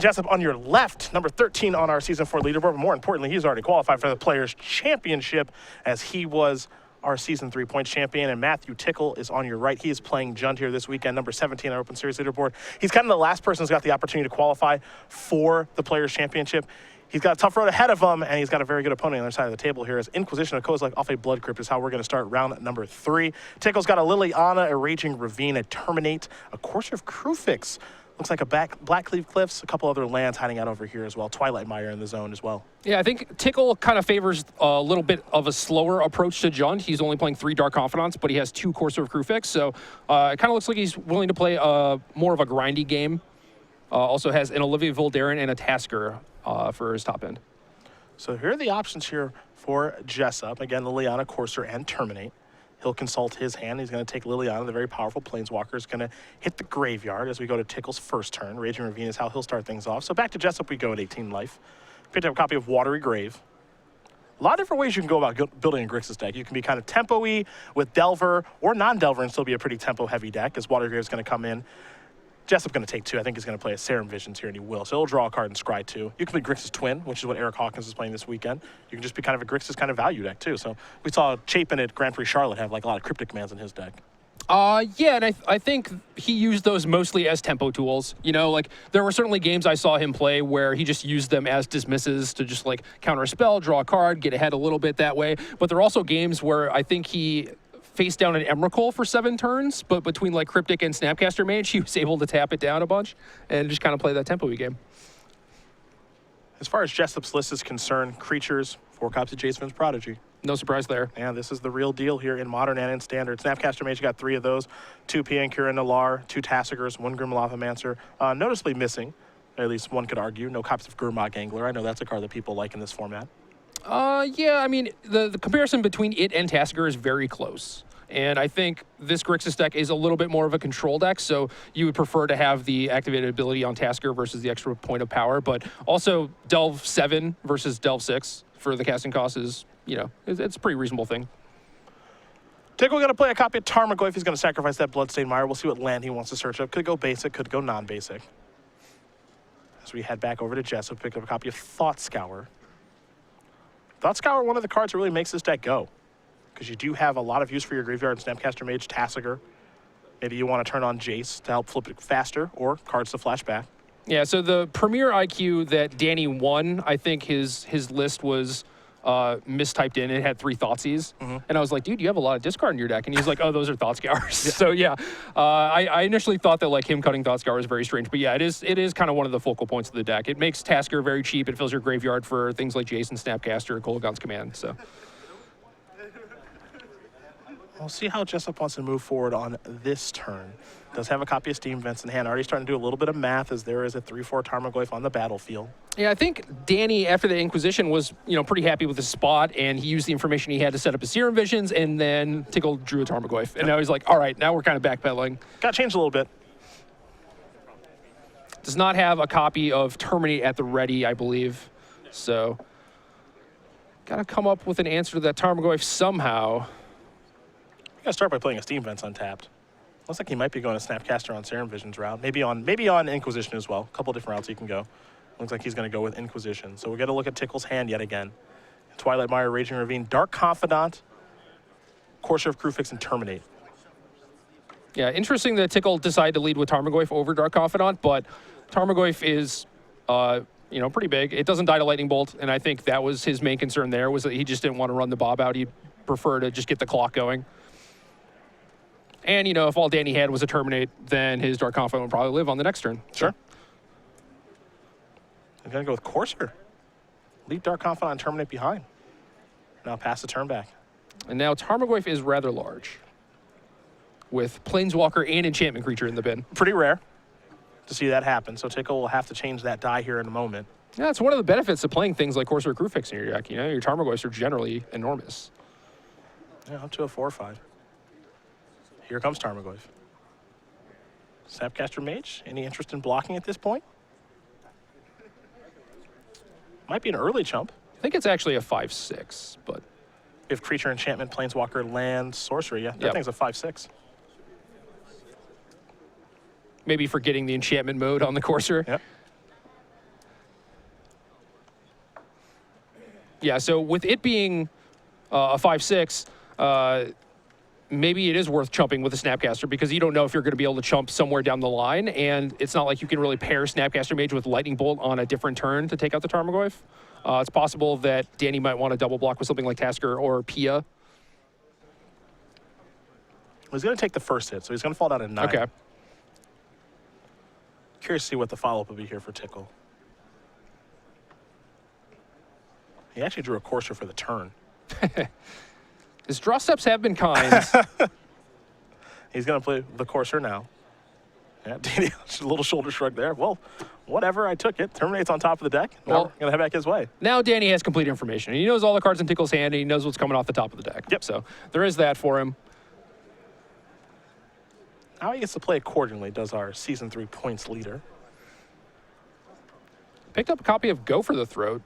Jessup on your left, number 13 on our Season 4 leaderboard. But more importantly, he's already qualified for the Players' Championship as he was our Season 3 points champion. And Matthew Tickal is on your right. He is playing Jund here this weekend, number 17 on our Open Series leaderboard. He's kind of the last person who's got the opportunity to qualify for the Players' Championship. He's got a tough road ahead of him, and he's got a very good opponent on the other side of the table here. As Inquisition of Kozilek off a Blood Crypt is how we're going to start round number 3. Tickal's got a Liliana, a Raging Ravine, a Terminate, a Courser of Crewfix. Looks like a Blackcleave Cliffs, a couple other lands hiding out over here as well. Twilight Mire in the zone as well. Yeah, I think Tickal kind of favors a little bit of a slower approach to Jund. He's only playing 3 Dark Confidants, but he has 2 Courser of Crewfix, so it kind of looks like he's willing to play more of a grindy game. Also has an Olivia Voldaren and a Tasker for his top end. So here are the options here for Jessup. Again, Liliana, Courser, and Terminate. He'll consult his hand. He's going to take Liliana, the very powerful Planeswalker, is going to hit the graveyard as we go to Tickal's first turn. Raging Ravine is how he'll start things off. So back to Jessup we go at 18 life. Picked up a copy of Watery Grave. A lot of different ways you can go about building a Grixis deck. You can be kind of tempo-y with Delver or non-Delver and still be a pretty tempo-heavy deck as Watery Grave is going to come in. Jessup going to take 2. I think he's going to play a Serum Visions here, and he will. So he'll draw a card and scry 2. You can play Grixis Twin, which is what Eric Hawkins is playing this weekend. You can just be kind of a Grixis kind of value deck, too. So we saw Chapin at Grand Prix Charlotte have like a lot of Cryptic commands in his deck. Yeah, and I think he used those mostly as tempo tools. You know, like, there were certainly games I saw him play where he just used them as dismisses to just, like, counter a spell, draw a card, get ahead a little bit that way. But there are also games where I think he face down an Emrakul for 7 turns, but between like Cryptic and Snapcaster Mage, he was able to tap it down a bunch and just kind of play that tempo-y game. As far as Jessup's list is concerned, creatures, 4 copies of Jacevin's Prodigy. No surprise there. Yeah, this is the real deal here in Modern and in Standard. Snapcaster Mage got 3 of those, 2 Piankura Nalar, 2 Tassigers, 1 Grimlothmancer. Noticeably missing, at least one could argue, no copies of Gurmag Angler. I know that's a card that people like in this format. Yeah, I mean, the comparison between it and Tassiger is very close. And I think this Grixis deck is a little bit more of a control deck, so you would prefer to have the activated ability on Tasker versus the extra point of power. But also, Delve 7 versus Delve 6 for the casting cost is, you know, it's a pretty reasonable thing. Tickal going to play a copy of Tarmogoyf. He's going to sacrifice that Bloodstained Mire. We'll see what land he wants to search up. Could go basic, could go non-basic. As we head back over to Jessup, pick up a copy of Thought Scour. Thought Scour, one of the cards that really makes this deck go, because you do have a lot of use for your graveyard and Snapcaster Mage, Tassiger. Maybe you want to turn on Jace to help flip it faster, or cards to flash back. Yeah, so the premier IQ that Danny won, I think his list was mistyped in. It had 3 Thoughtseize. And I was like, dude, you have a lot of discard in your deck. And he's like, oh, those are Thought Scours. So yeah, I initially thought that like him cutting Thought Scour was very strange. But yeah, it is kind of one of the focal points of the deck. It makes Tasker very cheap. It fills your graveyard for things like Jason, Snapcaster, Kolaghan's Command. So we'll see how Jessup wants to move forward on this turn. Does have a copy of Steam Vents in hand. Already starting to do a little bit of math as there is a 3/4 Tarmogoyf on the battlefield. Yeah, I think Danny, after the Inquisition, was pretty happy with his spot, and he used the information he had to set up his Serum Visions, and then Tickal drew a Tarmogoyf. And now he's like, all right, now we're kind of backpedaling. Got changed a little bit. Does not have a copy of Terminate at the ready, I believe. So, got to come up with an answer to that Tarmogoyf somehow. You got to start by playing a Steam Vents untapped. Looks like he might be going to Snapcaster on Serum Visions route. Maybe on Inquisition as well. A couple different routes he can go. Looks like he's going to go with Inquisition. So we got to look at Tickal's hand yet again. Twilight Mire, Raging Ravine, Dark Confidant, Courser of Crewfix, and Terminate. Yeah, interesting that Tickal decided to lead with Tarmogoyf over Dark Confidant, but Tarmogoyf is, pretty big. It doesn't die to Lightning Bolt, and I think that was his main concern there, was that he just didn't want to run the Bob out. He'd prefer to just get the clock going. And, if all Danny had was a Terminate, then his Dark Confidant would probably live on the next turn. Sure. I'm going to go with Courser. Leave Dark Confidant and Terminate behind. Now pass the turn back. And now Tarmogoyf is rather large, with Planeswalker and Enchantment Creature in the bin. Pretty rare to see that happen, so Tickal will have to change that die here in a moment. Yeah, it's one of the benefits of playing things like Courser or Crewfix in your deck. Your Tarmogoyfs are generally enormous. Yeah, up to a 4 or 5. Here comes Tarmogoyf. Snapcaster Mage, any interest in blocking at this point? Might be an early chump. I think it's actually a 5/6, but if creature, enchantment, planeswalker, land, sorcery, yeah, that thing's a 5/6. Maybe forgetting the enchantment mode on the Courser. Yep. Yeah, so with it being a 5/6, maybe it is worth chumping with a Snapcaster because you don't know if you're going to be able to chump somewhere down the line, and it's not like you can really pair Snapcaster Mage with Lightning Bolt on a different turn to take out the Tarmogoyf. It's possible that Danny might want to double block with something like Tasker or Pia. He's going to take the first hit, so he's going to fall down to 9. Okay. Curious to see what the follow-up will be here for Tickal. He actually drew a Courser for the turn. His draw steps have been kind. He's going to play the Courser now. Yeah, Danny, just a little shoulder shrug there. Well, whatever, I took it. Terminate's on top of the deck. Now Well, we're going to head back his way. Now Danny has complete information. He knows all the cards in Tickal's hand, and he knows what's coming off the top of the deck. Yep. So there is that for him. How he gets to play accordingly does our Season 3 points leader. Picked up a copy of Go for the Throat,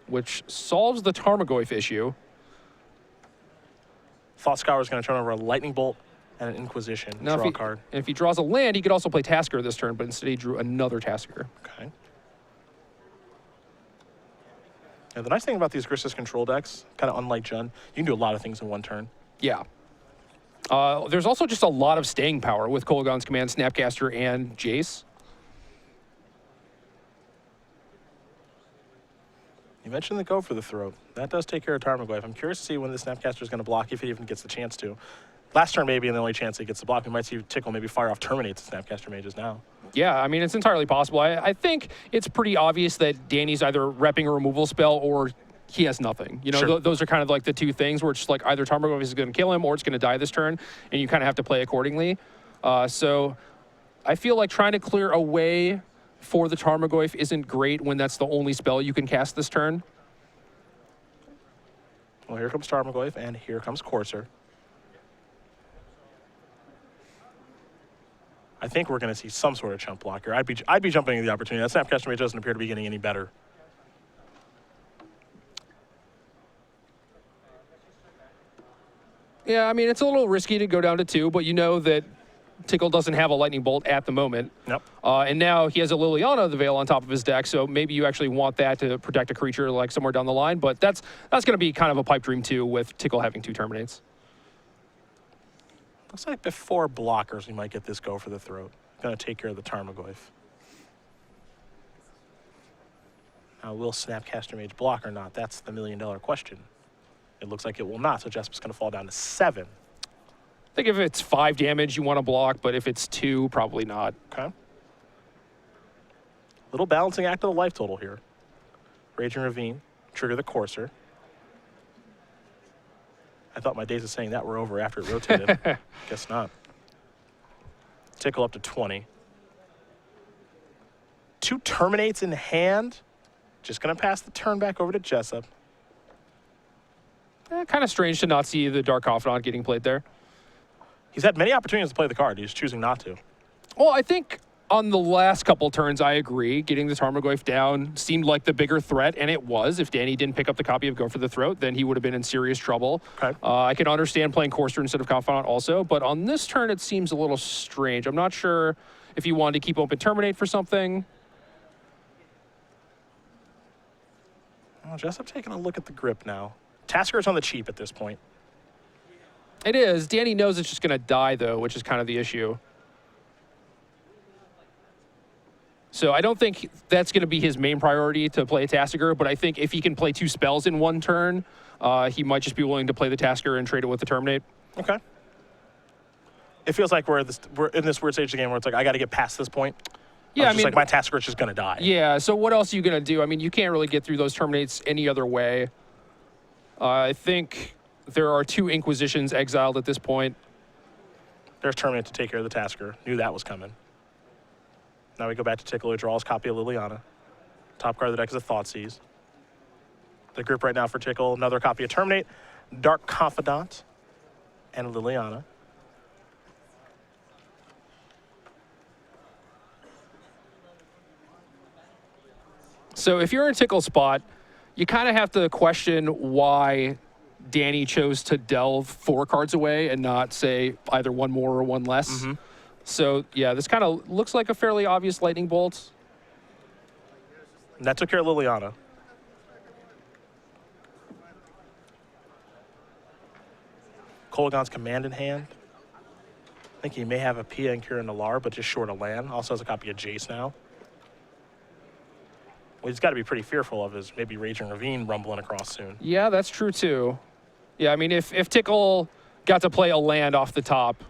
which solves the Tarmogoyf issue. Thought Scour is going to turn over a Lightning Bolt and an Inquisition. Now, Draw a card. if he draws a land, he could also play Tasker this turn, but instead he drew another Tasker. Okay. Yeah, the nice thing about these Grissus control decks, kind of unlike Jund, you can do a lot of things in one turn. Yeah. There's also just a lot of staying power with Kolaghan's Command, Snapcaster, and Jace. You mentioned the Go for the Throat. That does take care of Tarmogoyf. I'm curious to see when the Snapcaster is going to block, if he even gets the chance to. Last turn maybe, and the only chance he gets to block. We might see Tickal maybe fire off Terminates the Snapcaster Mages now. Yeah, I mean, it's entirely possible. I think it's pretty obvious that Danny's either repping a removal spell or he has nothing. You know, Sure. those are kind of like the two things where it's just like either Tarmogoyf is going to kill him or it's going to die this turn, and you kind of have to play accordingly. So I feel like trying to clear away for the Tarmogoyf isn't great when that's the only spell you can cast this turn. Well, here comes Tarmogoyf, and here comes Courser. I think we're going to see some sort of chump block here. I'd be jumping at the opportunity. That Snapcaster Mage doesn't appear to be getting any better. Yeah, I mean, it's a little risky to go down to 2, but you know that Tickal doesn't have a Lightning Bolt at the moment. Nope. And now he has a Liliana the Veil on top of his deck, so maybe you actually want that to protect a creature like somewhere down the line, but that's going to be kind of a pipe dream too with Tickal having 2 Terminates. Looks like before blockers, we might get this Go for the Throat. Going to take care of the Tarmogoyf. Now, will Snapcaster Mage block or not? That's the million-dollar question. It looks like it will not, so Jessup's going to fall down to 7. I think if it's 5 damage, you want to block, but if it's 2, probably not. Okay. Little balancing act of the life total here. Raging Ravine, trigger the Courser. I thought my days of saying that were over after it rotated. Guess not. Tickal up to 20. 2 Terminates in hand. Just going to pass the turn back over to Jessup. Kind of strange to not see the Dark Confidant getting played there. He's had many opportunities to play the card. He's choosing not to. Well, I think on the last couple turns, I agree. Getting the Tarmogoyf down seemed like the bigger threat, and it was. If Danny didn't pick up the copy of Go for the Throat, then he would have been in serious trouble. Okay. I can understand playing Courser instead of Confidant also, but on this turn, it seems a little strange. I'm not sure if he wanted to keep open Terminate for something. Well, Jessup taking a look at the grip now. Tasker's on the cheap at this point. It is. Danny knows it's just going to die, though, which is kind of the issue. So I don't think that's going to be his main priority to play a Tasker, but I think if he can play 2 spells in one turn, he might just be willing to play the Tasker and trade it with the Terminate. Okay. It feels like we're in this weird stage of the game where it's like, I got to get past this point. Yeah, I mean, like my Tasker is just going to die. Yeah, so what else are you going to do? I mean, you can't really get through those Terminates any other way. I think there are 2 Inquisitions exiled at this point. There's Terminate to take care of the Tasker. Knew that was coming. Now we go back to Tickal, who draws copy of Liliana. Top card of the deck is a Thoughtseize. The grip right now for Tickal, another copy of Terminate, Dark Confidant, and Liliana. So if you're in Tickle's spot, you kind of have to question why Danny chose to delve 4 cards away and not, say, either 1 more or 1 less. Mm-hmm. So, yeah, this kind of looks like a fairly obvious Lightning Bolt. And that took care of Liliana. Kolaghan's command in hand. I think he may have a Pia and Kira Nalar, but just short a land. Also has a copy of Jace now. What he's got to be pretty fearful of is maybe Raging Ravine rumbling across soon. Yeah, that's true too. Yeah, I mean, if Tickal got to play a land off the top,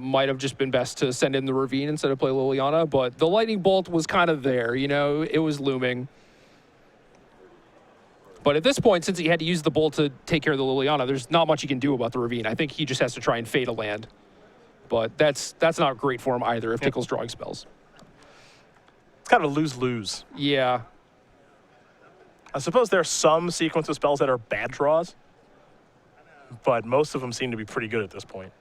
might have just been best to send in the Ravine instead of play Liliana, but the Lightning Bolt was kind of there, you know, it was looming. But at this point, since he had to use the Bolt to take care of the Liliana, there's not much he can do about the Ravine. I think he just has to try and fade a land. But that's not great for him either if Tickal's drawing spells. It's kind of a lose-lose. Yeah. I suppose there are some sequence of spells that are bad draws, but most of them seem to be pretty good at this point.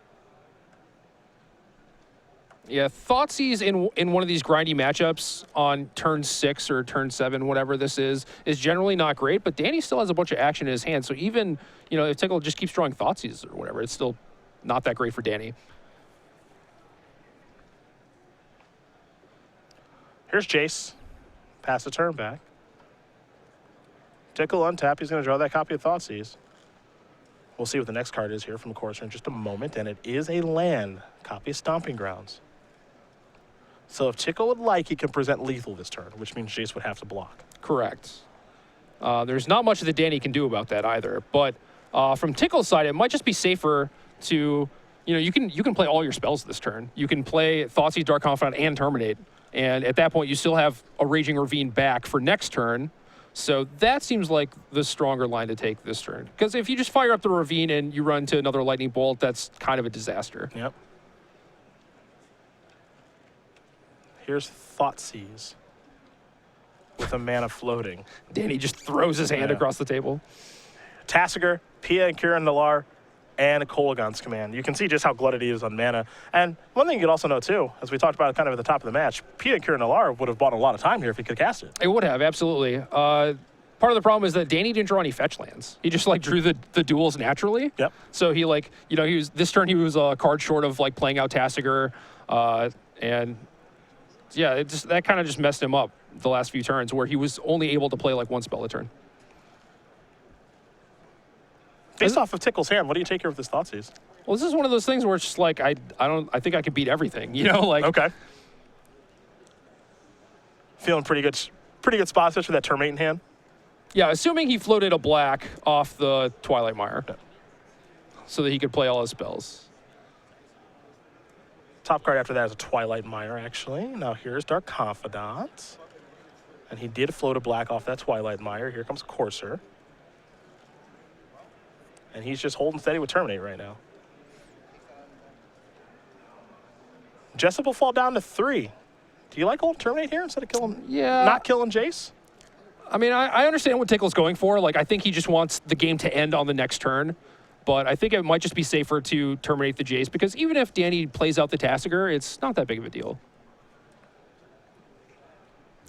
Yeah, Thoughtseize in one of these grindy matchups on turn 6 or turn 7, whatever this is generally not great, but Danny still has a bunch of action in his hand, so even, you know, if Tickal just keeps drawing Thoughtseize or whatever, it's still not that great for Danny. Here's Jace. Pass the turn back. Tickal untap. He's going to draw that copy of Thoughtseize. We'll see what the next card is here from Corsair in just a moment, and it is a land. Copy of Stomping Grounds. So if Tickal would like, he can present lethal this turn, which means Jace would have to block. Correct. There's not much that Danny can do about that either, but from Tickal's side, it might just be safer to, you know, you can play all your spells this turn. You can play Thoughtseize, Dark Confidant, and Terminate. And at that point, you still have a Raging Ravine back for next turn. So that seems like the stronger line to take this turn. Because if you just fire up the Ravine and you run to another Lightning Bolt, that's kind of a disaster. Yep. Here's Thoughtseize with a mana floating. Danny just throws his hand across the table. Tasigur, Pia and Kira Nalar, and Kolaghan's command. You can see just how glutted he is on mana. And one thing you could also know, too, as we talked about kind of at the top of the match, Pia and Kira Nalar would have bought a lot of time here if he could cast it. It would have, absolutely. Part of the problem is that Danny didn't draw any fetch lands. He just, like, drew the duels naturally. Yep. So he, like, you know, this turn he was a card short of, like, playing out Tasigur. And, yeah, that kind of just messed him up the last few turns where he was only able to play, like, one spell a turn. Based off of Tickal's hand, what do you take here with this Thoughtseize? Well, this is one of those things where it's just like, I think I could beat everything, you know? Like, okay. Feeling pretty good spot, especially with that Termite in hand. Yeah, assuming he floated a black off the Twilight Mire so that he could play all his spells. Top card after that is a Twilight Mire, actually. Now here's Dark Confidant. And he did float a black off that Twilight Mire. Here comes Corsair. And he's just holding steady with Terminate right now. Jessup will fall down to 3. Do you like holding Terminate here instead of killing? Yeah. Not killing Jace? I mean, I understand what Tickle's going for. Like, I think he just wants the game to end on the next turn. But I think it might just be safer to terminate the Jace because even if Danny plays out the Tasigur, it's not that big of a deal.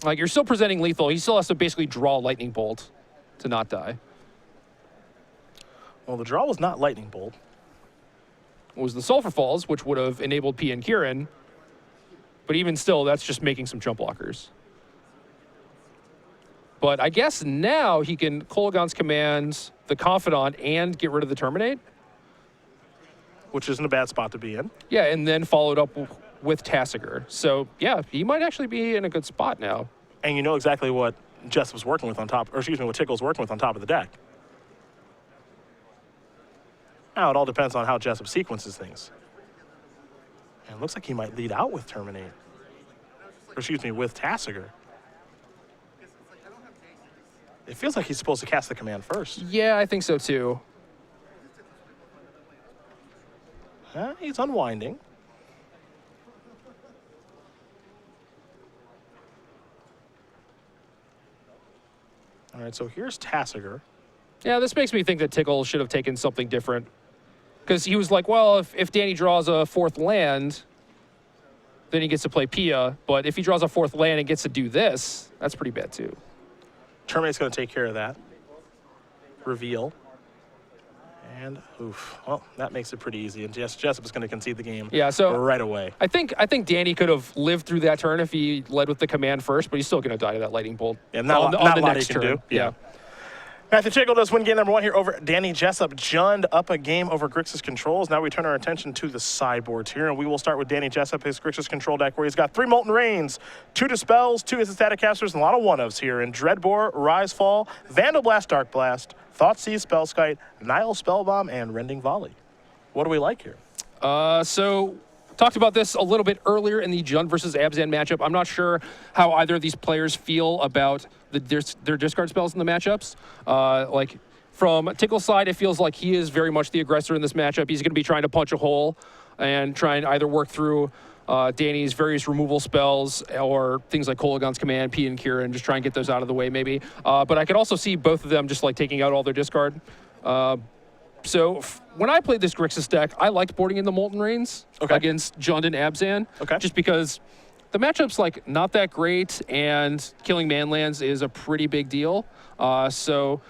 Like, you're still presenting lethal. He still has to basically draw Lightning Bolt to not die. Well, the draw was not Lightning Bolt. It was the Sulphur Falls, which would have enabled P and Kieran. But even still, that's just making some jump blockers. But I guess now he can Kolaghan's Command, the Confidant, and get rid of the Terminate. Which isn't a bad spot to be in. Yeah, and then followed up with Tasigur. So, yeah, he might actually be in a good spot now. And you know exactly what Jessup's working with on top, or excuse me, what Tickle's working with on top of the deck. Now, it all depends on how Jessup sequences things. And it looks like he might lead out with Terminate. Or excuse me, with Tasigur. It feels like he's supposed to cast the command first. Yeah, I think so too. He's unwinding. All right, so here's Tasigur. Yeah, this makes me think that Tickle should have taken something different. Because he was like, well, if Danny draws a 4th land, then he gets to play Pia. But if he draws a 4th land and gets to do this, that's pretty bad too. Terminate's going to take care of that. Reveal. And, oof. Well, that makes it pretty easy. And Jessup is going to concede the game right away. I think Danny could have lived through that turn if he led with the command first, but he's still going to die to that Lightning Bolt. Yeah, not a lot he can turn. do. Yeah. Matthew Tickal does win game number 1 here over Danny Jessup. Jund up a game over Grixis Controls. Now we turn our attention to the sideboards here, and we will start with Danny Jessup, his Grixis Control deck, where he's got 3 Molten Rains, 2 Dispels, 2 Instant Static Casters, and a lot of one-ofs here in Dreadbore, Risefall, Vandal Blast, Dark Blast, Thoughtseize, Spellskite, Nile Spellbomb, and Rending Volley. What do we like here? So talked about this a little bit earlier in the Jund versus Abzan matchup. I'm not sure how either of these players feel about their discard spells in the matchups. Like from Tickal's side, it feels like he is very much the aggressor in this matchup. He's going to be trying to punch a hole and try and either work through Danny's various removal spells or things like Kolagon's Command, P and Kira, and just try and get those out of the way maybe. But I could also see both of them just like taking out all their discard. So when I played this Grixis deck, I liked boarding in the Molten Rains against Jund and Abzan, just because the matchup's like not that great, and killing manlands is a pretty big deal. So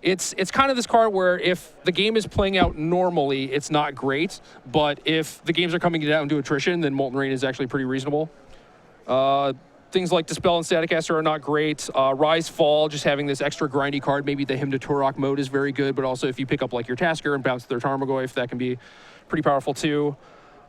it's kind of this card where if the game is playing out normally, it's not great, but if the games are coming down to attrition, then Molten Rain is actually pretty reasonable. Things like Dispel and Static Caster are not great. Rise Fall, just having this extra grindy card, maybe the Hymn to Turok mode is very good, but also if you pick up like your Tasker and bounce their Tarmogoyf, that can be pretty powerful too.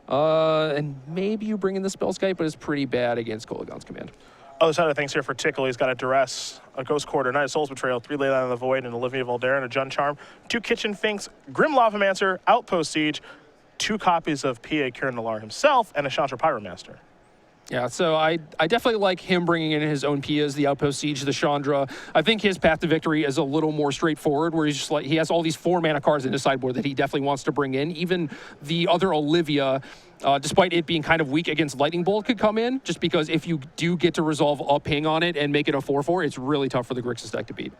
And maybe you bring in the Spellskite, but it's pretty bad against Kolagon's Command. Other side of things here for Tickal, he's got a Duress, a Ghost Quarter, Knight of Soul's Betrayal, 3 Leyline of the Void, and Olivia Voldaren, a Jund Charm, 2 Kitchen Finks, Grim Lavamancer, Outpost Siege, 2 copies of P.A. Kieran Nalaar himself, and a Chandra Pyromaster. Yeah, so I definitely like him bringing in his own Pias, the Outpost Siege, the Chandra. I think his path to victory is a little more straightforward, where he's just like, he has all these 4-mana cards in his sideboard that he definitely wants to bring in. Even the other Olivia, despite it being kind of weak against Lightning Bolt, could come in, just because if you do get to resolve a ping on it and make it a 4/4, it's really tough for the Grixis deck to beat.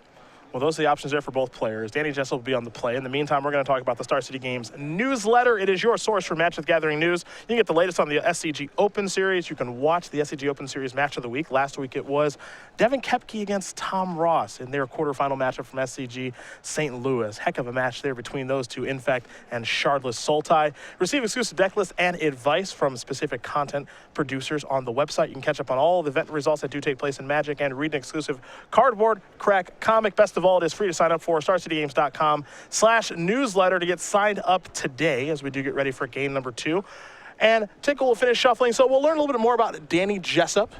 Well, those are the options there for both players. Danny Jessup will be on the play. In the meantime, we're going to talk about the Star City Games newsletter. It is your source for Match with Gathering news. You can get the latest on the SCG Open Series. You can watch the SCG Open Series Match of the Week. Last week it was Devin Kepke against Tom Ross in their quarterfinal matchup from SCG St. Louis. Heck of a match there between those two, Infect and Shardless Sultai. Receive exclusive deck lists and advice from specific content producers on the website. You can catch up on all the event results that do take place in Magic and read an exclusive cardboard crack comic. Best of all, it is free to sign up for starcitygames.com/newsletter to get signed up today as we do get ready for game number 2. And Tickal will finish shuffling, so we'll learn a little bit more about Danny Jessup,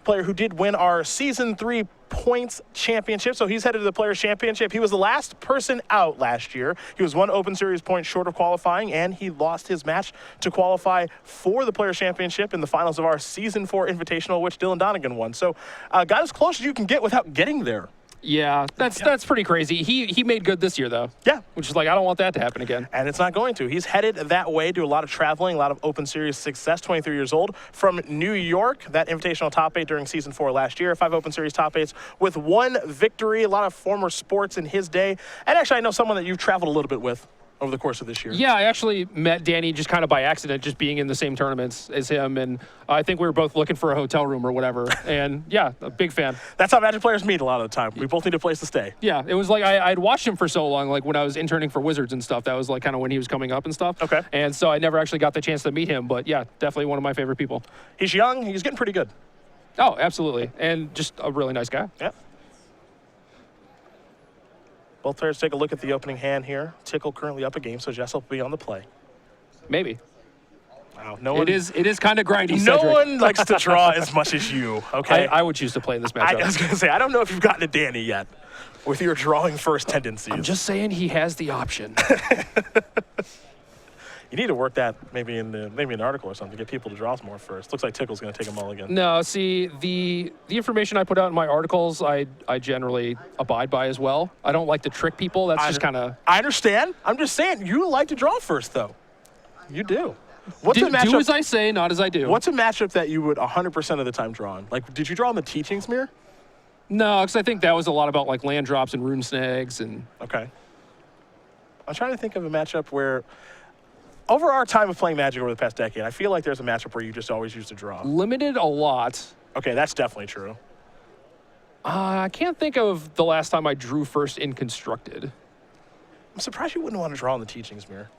player who did win our Season 3 points championship. So he's headed to the Players' Championship. He was the last person out last year. He was 1 Open Series point short of qualifying, and he lost his match to qualify for the Players' Championship in the finals of our Season 4 Invitational, which Dylan Donegan won. So got as close as you can get without getting there. Yeah, that's pretty crazy. He made good this year, though. Yeah. Which is like, I don't want that to happen again. And it's not going to. He's headed that way, do a lot of traveling, a lot of Open Series success, 23 years old, from New York, that Invitational top 8 during Season 4 last year, 5 Open Series top 8s with 1 victory, a lot of former sports in his day. And actually, I know someone that you've traveled a little bit with over the course of this year. Yeah, I actually met Danny just kind of by accident, just being in the same tournaments as him, and I think we were both looking for a hotel room or whatever, and yeah, a big fan. That's how Magic players meet a lot of the time. We both need a place to stay. Yeah, it was like I'd watched him for so long, like when I was interning for Wizards and stuff. That was like kind of when he was coming up and stuff. Okay. And so I never actually got the chance to meet him, but yeah, definitely one of my favorite people. He's young, he's getting pretty good. Oh, absolutely, and just a really nice guy. Yeah. Both players take a look at the opening hand here. Tickal currently up a game, so Jessup will be on the play. Maybe. Wow, no one. It is kind of grindy. No Cedric. one likes to draw as much as you. Okay. I would choose to play in this matchup. I was gonna say, I don't know if you've gotten to Danny yet with your drawing first tendencies. I'm just saying he has the option. You need to work that maybe in an article or something to get people to draw some more first. Looks like Tickle's going to take a mulligan. No, see, the information I put out in my articles, I generally abide by as well. I don't like to trick people. That's just kind of... I understand. I'm just saying, you like to draw first, though. You do. Do as I say, not as I do. What's a matchup that you would 100% of the time draw on? Like, did you draw on the Teachings Mirror? No, because I think that was a lot about, like, land drops and rune snags and... Okay. I'm trying to think of a matchup where... Over our time of playing Magic over the past decade, I feel like there's a matchup where you just always used to draw. Limited a lot. Okay, that's definitely true. I can't think of the last time I drew first in Constructed. I'm surprised you wouldn't want to draw on the Teachings Mirror.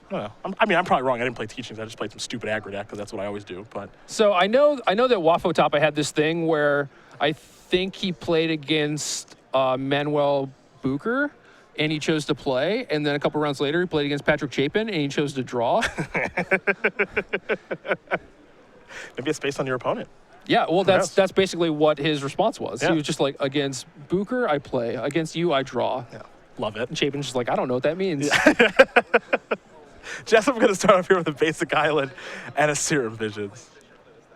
I don't know. I'm probably wrong. I didn't play Teachings. I just played some stupid aggro deck because that's what I always do. But so I know that Wafo Top, I had this thing where I think he played against Manuel Booker, and he chose to play. And then a couple rounds later, he played against Patrick Chapin, and he chose to draw. Maybe it's based on your opponent. Yeah, well, that's basically what his response was. Yeah. He was just like, against Booker, I play. Against you, I draw. Yeah, love it. And Chapin's just like, I don't know what that means. Jessup going to start off here with a basic island and a Serum Visions.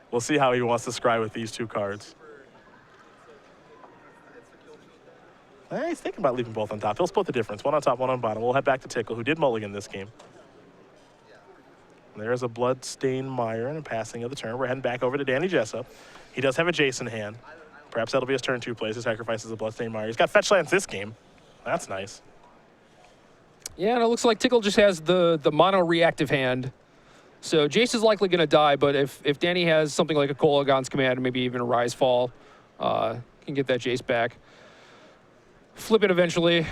We'll see how he wants to scry with these 2 cards. He's thinking about leaving both on top. He'll split the difference. 1 on top, 1 on bottom. We'll head back to Tickal, who did mulligan this game. There's a Bloodstained Mire and a passing of the turn. We're heading back over to Danny Jessup. He does have a Jace in hand. Perhaps that'll be his turn 2 plays. He sacrifices the Bloodstained Mire. He's got fetch lands this game. That's nice. Yeah, and it looks like Tickal just has the mono reactive hand. So Jace is likely going to die, but if Danny has something like a Kolagon's Command, maybe even a Rise Fall, can get that Jace back. Flip it eventually.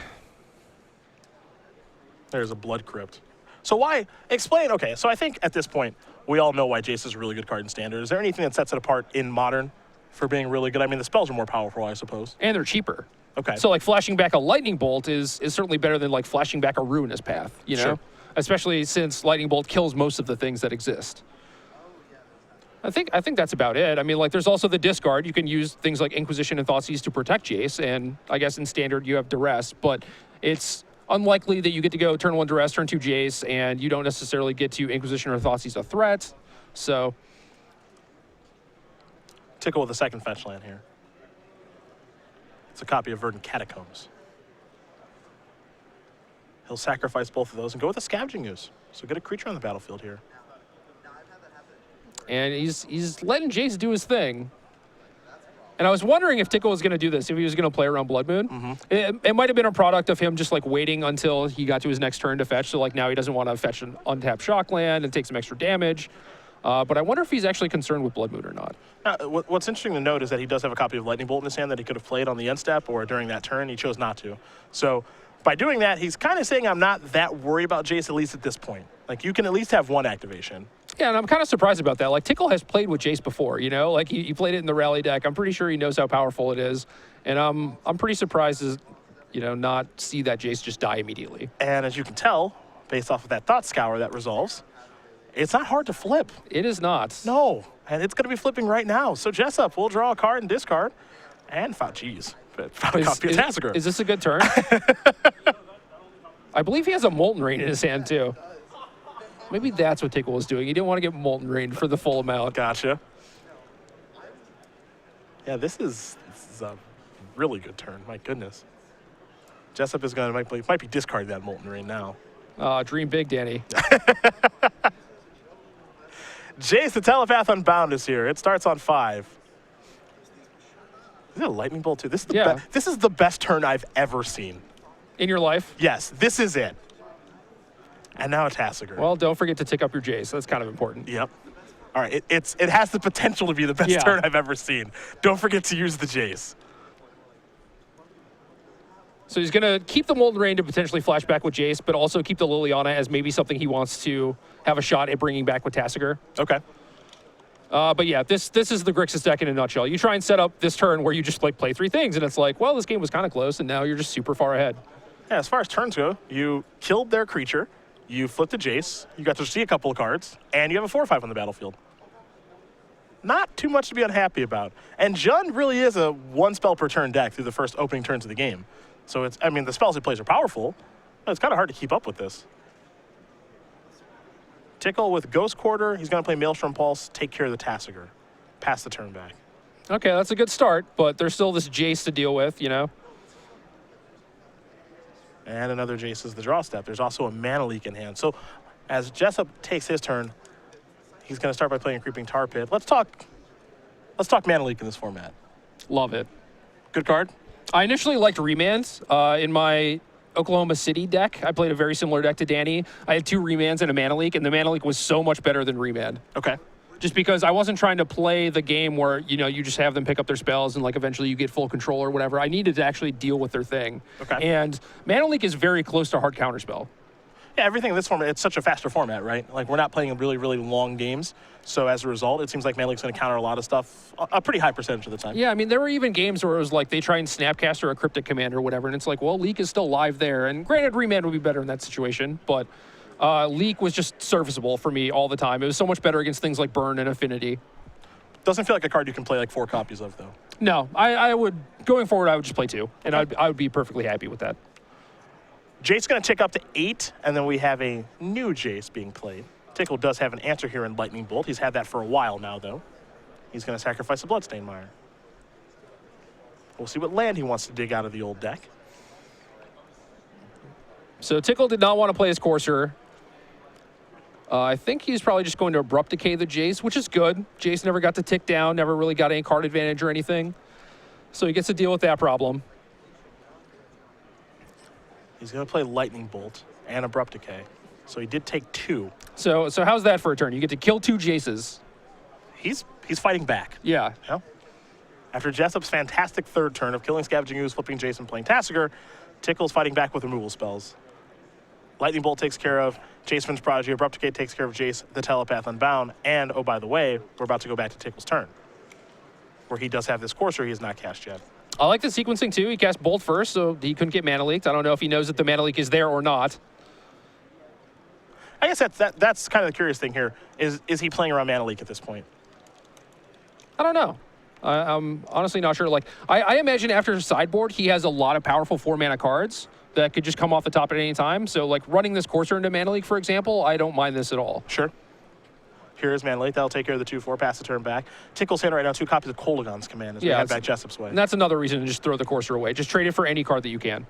There's a Blood Crypt. So why, explain, okay, so I think at this point, we all know why Jace is a really good card in Standard. Is there anything that sets it apart in Modern for being really good? I mean, the spells are more powerful, I suppose. And they're cheaper. Okay. So like flashing back a Lightning Bolt is certainly better than like flashing back a Ruinous Path, you know? Sure. Especially since Lightning Bolt kills most of the things that exist. I think that's about it. I mean, like, there's also the discard. You can use things like Inquisition and Thoughtseize to protect Jace, and I guess in Standard you have Duress, but it's unlikely that you get to go turn 1 Duress, turn 2 Jace, and you don't necessarily get to Inquisition or Thoughtseize a threat. So Tickal with a second fetch land here. It's a copy of Verdant Catacombs. He'll sacrifice both of those and go with a Scavenging Ooze. So get a creature on the battlefield here. and he's letting Jace do his thing. And I was wondering if Tickal was going to do this, if he was going to play around Blood Moon. Mm-hmm. It might have been a product of him just like waiting until he got to his next turn to fetch. So like now he doesn't want to fetch an untapped shock land and take some extra damage. But I wonder if he's actually concerned with Blood Moon or not. What's interesting to note is that he does have a copy of Lightning Bolt in his hand that he could have played on the end step or during that turn. He chose not to. So by doing that, he's kind of saying I'm not that worried about Jace, at least at this point. Like, you can at least have one activation. Yeah, and I'm kind of surprised about that. Like, Tickal has played with Jace before, you know? Like, he played it in the Rally deck. I'm pretty sure he knows how powerful it is. And I'm pretty surprised to, you know, not see that Jace just die immediately. And as you can tell, based off of that Thought Scour that resolves, it's not hard to flip. It is not. No, and it's going to be flipping right now. So Jessup will draw a card and discard. And, geez, found a copy of Tassiger. Is this a good turn? I believe he has a Molten Rain in his hand, too. Maybe that's what Tickal was doing. He didn't want to get Molten Rain for the full amount. Gotcha. Yeah, this is a really good turn. My goodness. Jessup is going to might be discarding that Molten Rain now. Dream big, Danny. Jace, the Telepath Unbound is here. It starts on 5. Is it a Lightning Bolt too? This is the best turn I've ever seen. In your life? Yes, this is it. And now a Tassiger. Well, don't forget to tick up your Jace. That's kind of important. Yep. All right, it has the potential to be the best turn I've ever seen. Don't forget to use the Jace. So he's going to keep the Molten Rain to potentially flash back with Jace, but also keep the Liliana as maybe something he wants to have a shot at bringing back with Tassiger. Okay. But yeah, this is the Grixis deck in a nutshell. You try and set up this turn where you just like play 3 things, and it's like, well, this game was kind of close, and now you're just super far ahead. Yeah, as far as turns go, you killed their creature, you flipped a Jace, you got to see a couple of cards, and you have a 4/5 on the battlefield. Not too much to be unhappy about. And Jund really is a 1 spell per turn deck through the first opening turns of the game. So it's, I mean, the spells he plays are powerful, but it's kind of hard to keep up with this. Tickal with Ghost Quarter, he's going to play Maelstrom Pulse, take care of the Tassiger, pass the turn back. Okay, that's a good start, but there's still this Jace to deal with, you know? And another Jace is the draw step. There's also a Mana Leak in hand. So as Jessup takes his turn, he's going to start by playing Creeping Tar Pit. Let's talk Mana Leak in this format. Love it. Good card? I initially liked Remands in my Oklahoma City deck. I played a very similar deck to Danny. I had 2 Remands and a Mana Leak, and the Mana Leak was so much better than Remand. Okay. Just because I wasn't trying to play the game where, you know, you just have them pick up their spells and like eventually you get full control or whatever. I needed to actually deal with their thing. Okay. And Mana Leak is very close to hard counterspell. Yeah, everything in this format, it's such a faster format, right? Like, we're not playing really, really long games. So as a result, it seems like Mana Leak's going to counter a lot of stuff a pretty high percentage of the time. Yeah, I mean, there were even games where it was like they try and Snapcast or a Cryptic Command or whatever, and it's like, well, Leak is still live there. And granted, Remand would be better in that situation, but Leak was just serviceable for me all the time. It was so much better against things like Burn and Affinity. Doesn't feel like a card you can play like 4 copies of, though. No, I would, going forward, I would just play 2, and I would be perfectly happy with that. Jace's going to tick up to 8, and then we have a new Jace being played. Tickal does have an answer here in Lightning Bolt. He's had that for a while now, though. He's going to sacrifice a Bloodstained Mire. We'll see what land he wants to dig out of the old deck. So Tickal did not want to play his Courser. I think he's probably just going to Abrupt Decay the Jace, which is good. Jace never got to tick down, never really got any card advantage or anything. So he gets to deal with that problem. He's going to play Lightning Bolt and Abrupt Decay. So he did take 2. So how's that for a turn? You get to kill 2 Jaces. He's fighting back. Yeah. You know? After Jessup's fantastic third turn of killing Scavenging Ooze, flipping Jace, and playing Tassiger, Tickle's fighting back with removal spells. Lightning Bolt takes care of Jaceman's Prodigy, Abrupt Decay takes care of Jace, the Telepath Unbound, and, oh, by the way, we're about to go back to Tickle's turn, where he does have this Courser he has not cast yet. I like the sequencing, too. He cast Bolt first, so he couldn't get Mana Leaked. I don't know if he knows that the Mana Leak is there or not. I guess that's kind of the curious thing here. Is he playing around Mana Leak at this point? I don't know. I'm honestly not sure. Like, I imagine after sideboard, he has a lot of powerful 4-mana cards that could just come off the top at any time. So, like, running this Courser into Mana Leak, for example, I don't mind this at all. Sure. Here's Mana Leak. That'll take care of the 2/4, pass the turn back. Tickle's hand right now 2 copies of Kolaghan's Command as we head back Jessup's way. And that's another reason to just throw the Courser away. Just trade it for any card that you can.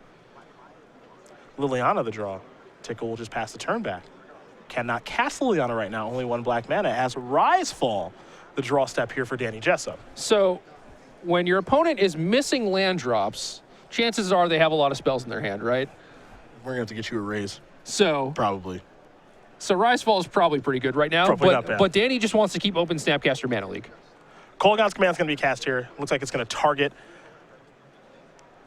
Liliana the draw. Tickle will just pass the turn back. Cannot cast Liliana right now. Only 1 black mana as Risefall, the draw step here for Danny Jessup. So when your opponent is missing land drops, chances are they have a lot of spells in their hand, right? We're going to have to get you a raise. So Probably. So Risefall is probably pretty good right now. Probably not bad. But Danny just wants to keep open Snapcaster Mana Leak. Kolaghan's Command is going to be cast here. Looks like it's going to target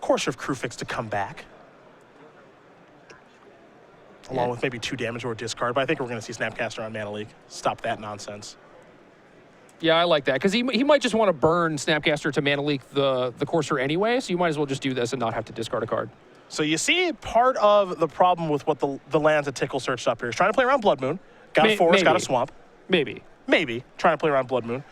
Courser of Crewfix to come back. Along with maybe 2 damage or a discard. But I think we're going to see Snapcaster on Mana Leak. Stop that nonsense. Yeah, I like that. Because he might just want to burn Snapcaster to Mana Leak the Courser anyway, so you might as well just do this and not have to discard a card. So you see part of the problem with what the lands that Tickle searched up here is trying to play around Blood Moon. Got a forest, got a swamp. Maybe Trying to play around Blood Moon.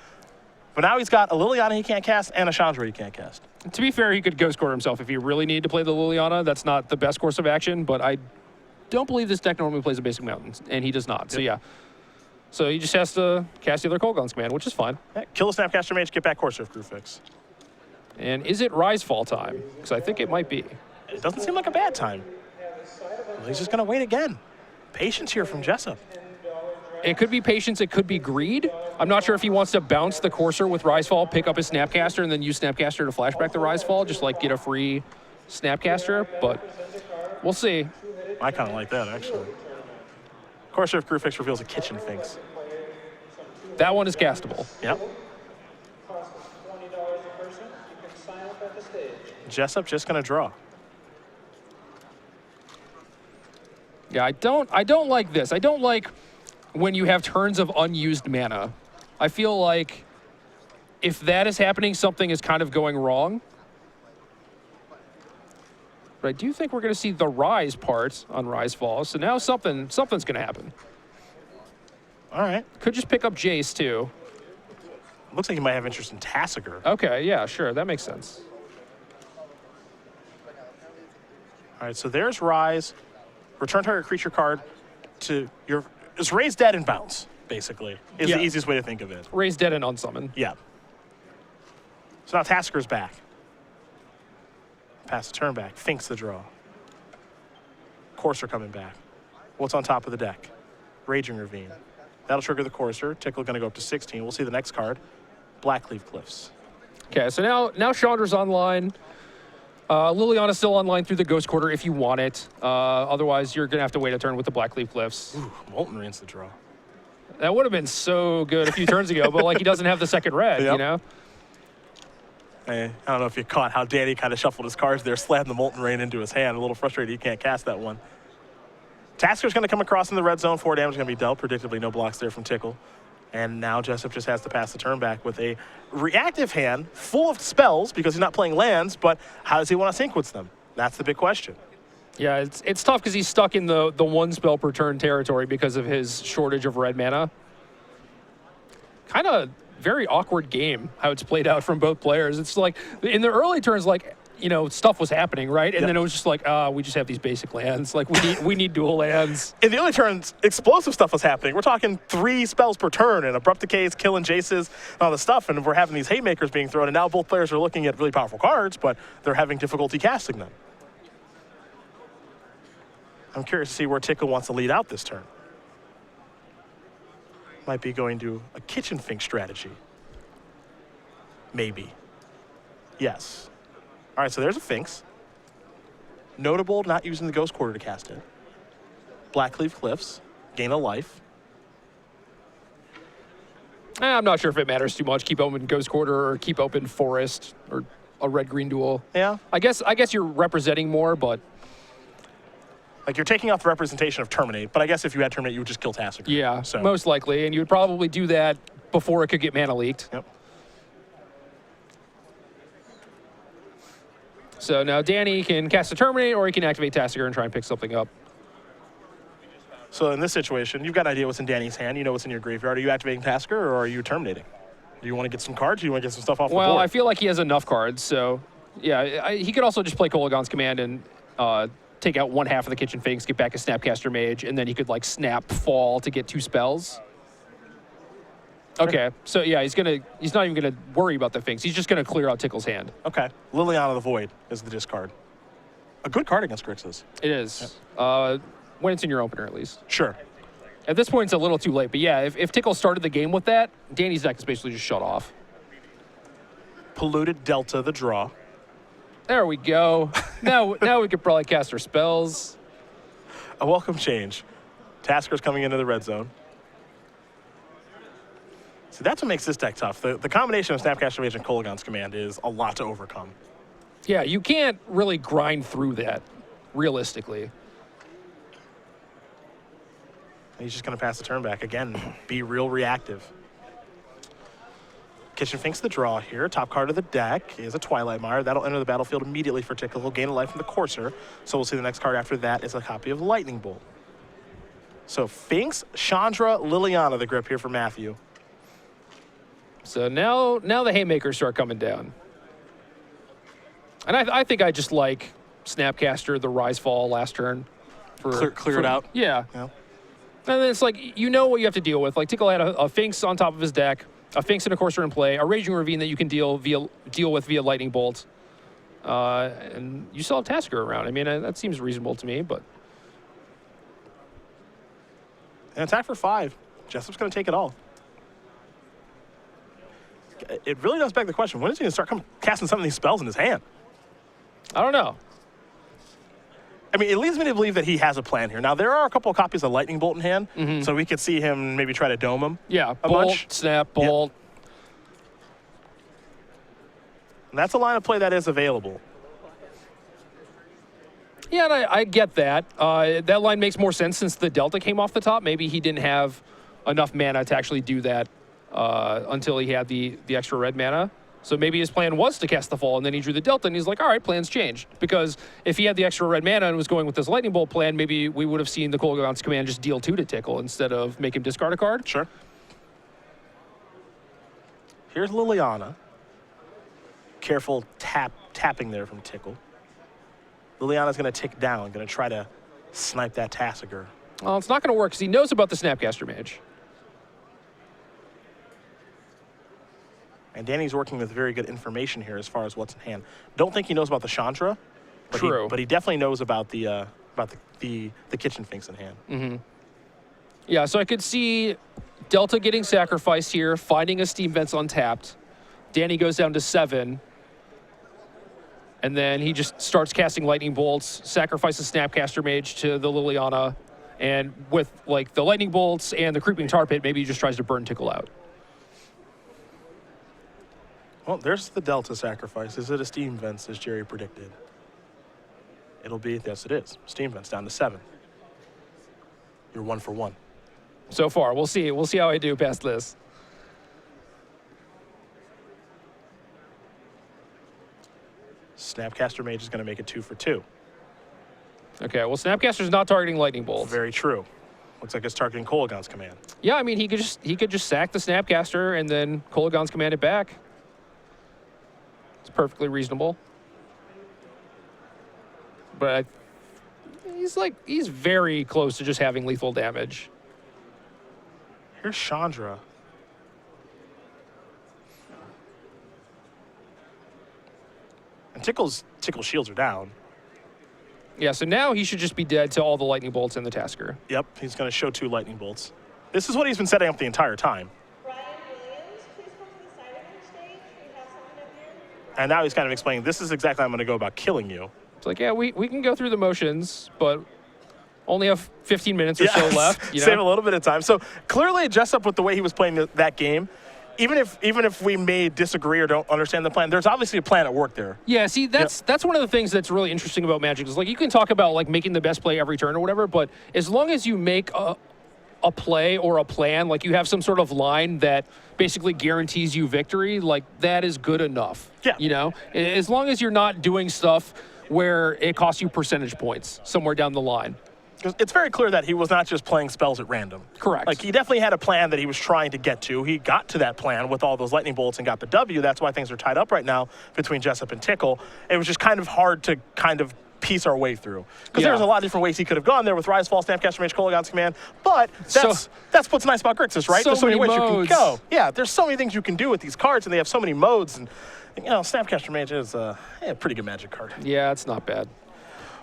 But now he's got a Liliana he can't cast and a Chandra he can't cast. To be fair, he could Ghost Quarter himself if he really needed to play the Liliana. That's not the best course of action, but I don't believe this deck normally plays a basic mountain, and he does not. So yeah. So he just has to cast the other Kolaghan's Command, which is fine. Yeah, kill the Snapcaster Mage, get back Courser of Crewfix. And is it Risefall time? Because I think it might be. It doesn't seem like a bad time. Well, he's just going to wait again. Patience here from Jessup. It could be patience, it could be greed. I'm not sure if he wants to bounce the Courser with Risefall, pick up his Snapcaster, and then use Snapcaster to flashback the Risefall, just like get a free Snapcaster, but we'll see. I kind of like that, actually. Courser of Crewfix reveals a Kitchen Finks. That one is castable. Yep. Jessup just going to draw. Yeah, I don't like this. I don't like when you have turns of unused mana. I feel like if that is happening, something is kind of going wrong. But I do think we're going to see the Rise part on Risefall. So now something's going to happen. All right. Could just pick up Jace, too. Looks like he might have interest in Tassiger. Okay, yeah, sure. That makes sense. All right, so there's Rise. Return target creature card to your... It's Raise Dead and Bounce, basically, is the easiest way to think of it. Raise Dead and Unsummon. Yeah. So now Tassiger's back. Pass the turn back. Finks the draw. Courser coming back. What's on top of the deck? Raging Ravine. That'll trigger the Courser. Tickle going to go up to 16. We'll see the next card. Blackleaf Cliffs. Okay, so now Chandra's online. Liliana's still online through the Ghost Quarter if you want it. Otherwise, you're going to have to wait a turn with the Blackleaf Cliffs. Ooh, Molten Rain's the draw. That would have been so good a few turns ago, but like he doesn't have the second red, you know? I don't know if you caught how Danny kind of shuffled his cards there, slammed the Molten Rain into his hand. A little frustrated he can't cast that one. Tasker's going to come across in the red zone. 4 damage is going to be dealt. Predictably, no blocks there from Tickal. And now Jessup just has to pass the turn back with a reactive hand full of spells because he's not playing lands, but how does he want to sequence them? That's the big question. Yeah, it's tough because he's stuck in the 1 spell per turn territory because of his shortage of red mana. Kind of very awkward game how it's played out from both players. It's like in the early turns, like, you know, stuff was happening, right? And then it was just like, we just have these basic lands. Like, we need dual lands. In the early turns, explosive stuff was happening. We're talking 3 spells per turn and abrupt decays, killing Jaces, and all this stuff. And we're having these haymakers being thrown. And now both players are looking at really powerful cards, but they're having difficulty casting them. I'm curious to see where Tickal wants to lead out this turn. Might be going to a kitchen fink strategy. Maybe. Yes. All right, so there's a Finks. Notable, not using the Ghost Quarter to cast it. Blackleaf Cliffs, gain a life. I'm not sure if it matters too much. Keep open Ghost Quarter or keep open Forest or a red-green duel. Yeah. I guess you're representing more, but... Like, you're taking off the representation of Terminate, but I guess if you had Terminate, you would just kill Tassiger. Yeah, so. most likely. And you would probably do that before it could get mana leaked. Yep. So now Danny can cast a Terminate, or he can activate Tassiger and try and pick something up. So in this situation, you've got an idea what's in Danny's hand. You know what's in your graveyard. Are you activating Tasker, or are you terminating? Do you want to get some cards? Or do you want to get some stuff off the board? Well, I feel like he has enough cards, so yeah, he could also just play Kolaghan's Command and take out 1/2 of the Kitchen Finks, get back a Snapcaster Mage, and then he could like snap Fall to get 2 spells. Okay, so yeah, he's not even gonna worry about the Finks. He's just gonna clear out Tickle's hand. Okay, Liliana the Void is the discard. A good card against Grixis. It is. Yep. When it's in your opener, at least. Sure. At this point, it's a little too late. But yeah, if Tickle started the game with that, Danny's deck is basically just shut off. Polluted Delta the draw. There we go. now we could probably cast our spells. A welcome change. Tasker's coming into the red zone. See, that's what makes this deck tough. The combination of Snapcaster Mage and Kolaghan's Command is a lot to overcome. Yeah, you can't really grind through that, realistically. He's just going to pass the turn back. Again, be real reactive. Kitchen Finks the draw here. Top card of the deck is a Twilight Mire. That'll enter the battlefield immediately for Tickal. He'll gain a life from the Courser. So we'll see the next card after that is a copy of Lightning Bolt. So Finks, Chandra, Liliana, the grip here for Matthew. So now the haymakers start coming down. And I think I just like Snapcaster, the Rise Fall last turn. Clear it out? Yeah. Yeah. And then it's like, you know what you have to deal with. Like, Tickle had a Finks on top of his deck, a Finks and a Courser in play, a Raging Ravine that you can deal with via Lightning Bolt. And you still have Tasker around. I mean, that seems reasonable to me, but... And attack for 5. Jessup's going to take it all. It really does beg the question, when is he going to start casting some of these spells in his hand? I don't know. I mean, it leads me to believe that he has a plan here. Now, there are a couple of copies of Lightning Bolt in hand, so we could see him maybe try to dome him. Yeah, a Bolt, bunch. Snap, Bolt. Yep. And that's a line of play that is available. Yeah, and I get that. That line makes more sense since the Delta came off the top. Maybe he didn't have enough mana to actually do that until he had the extra red mana. So maybe his plan was to cast the Fall, and then he drew the Delta, and he's like, all right, plans changed. Because if he had the extra red mana and was going with this Lightning Bolt plan, maybe we would have seen the Kolaghan's Command just deal 2 to Tickle instead of make him discard a card. Sure. Here's Liliana. Careful tapping there from Tickle. Liliana's going to tick down, going to try to snipe that Tassiger. Well, it's not going to work because he knows about the Snapcaster Mage. And Danny's working with very good information here as far as what's in hand. Don't think he knows about the Chandra. But True. But he definitely knows about the Kitchen Finks in hand. Mm-hmm. Yeah, so I could see Delta getting sacrificed here, finding a Steam Vents untapped. Danny goes down to 7. And then he just starts casting Lightning Bolts, sacrifices Snapcaster Mage to the Liliana. And with like the Lightning Bolts and the Creeping Tar Pit, maybe he just tries to burn Tickle out. Well, there's the Delta sacrifice. Is it a Steam Vents, as Jerry predicted? It'll be, yes, it is. Steam Vents down to 7. You're 1 for 1. So far, we'll see. We'll see how I do past this. Snapcaster Mage is going to make it 2 for 2. Okay, well, Snapcaster's not targeting Lightning Bolt. Very true. Looks like it's targeting Kolagon's command. Yeah, I mean, he could just sack the Snapcaster and then Kolagon's command it back. It's perfectly reasonable. But he's very close to just having lethal damage. Here's Chandra. And Tickle's shields are down. Yeah, so now he should just be dead to all the lightning bolts in the Tasker. Yep, he's going to show 2 lightning bolts. This is what he's been setting up the entire time. Brian Williams, please come to the side of your stage. We have someone up here. And now he's kind of explaining, this is exactly how I'm going to go about killing you. It's like, yeah, we can go through the motions, but only have 15 minutes or so left. You know? Save a little bit of time. So clearly, Jessup, with the way he was playing that game, even if we may disagree or don't understand the plan, there's obviously a plan at work there. Yeah, see, that's one of the things that's really interesting about Magic is, like, you can talk about, like, making the best play every turn or whatever, but as long as you make a play or a plan, like you have some sort of line that basically guarantees you victory, like that is good enough. Yeah. You know, as long as you're not doing stuff where it costs you percentage points somewhere down the line. It's very clear that he was not just playing spells at random. Correct. Like, he definitely had a plan that he was trying to get to. He got to that plan with all those lightning bolts and got the W. That's why things are tied up right now between Jessup and Tickal. It was just kind of hard to kind of piece our way through. Because there's a lot of different ways he could have gone there with Rise, Fall, Snapcaster Mage, Kolagon's command. But that's what's nice about Grixis, right? There's so many ways you can go. Yeah, there's so many things you can do with these cards, and they have so many modes. And, you know, Snapcaster Mage is a pretty good Magic card. Yeah, it's not bad.